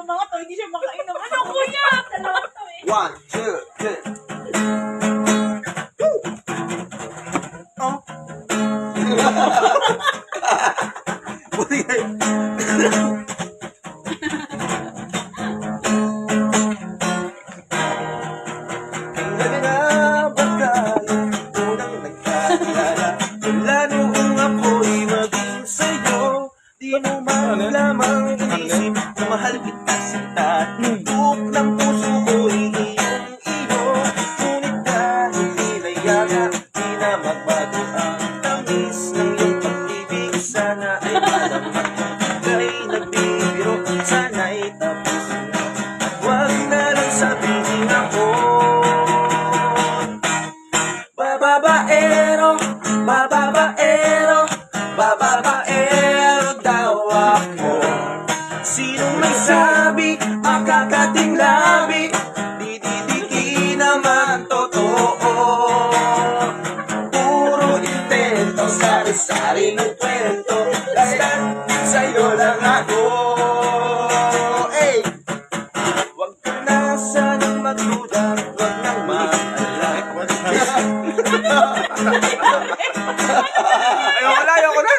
mga to, hindi siya makainom. Ano, kuya? Dalawa to eh. 1, 2, 3. Oh. Kailan na ba tayo unang nagkakilala? Mula noong ako'y maging sa'yo, di mo man lamang inisip na mahal kita sinta. Tugtog ng puso ko'y iyong-iyo, ngunit dahil hinayanga, di na magbago ang tamis ng iyong pag-ibig. Sana ay malaman mo kay nagbibiro, sana'y tapos na. Huwag na lang sabihin ako bababaero, bababaero, bababaero daw ako. Sinong may sabi, makakating labi, di naman totoo. Puro intento, sari-sari ng kwento, basta't sa'yo lang ako. Hey! Huwag ka na sanang magduda, huwag nang mag-alala. Ayoko na, ayoko na.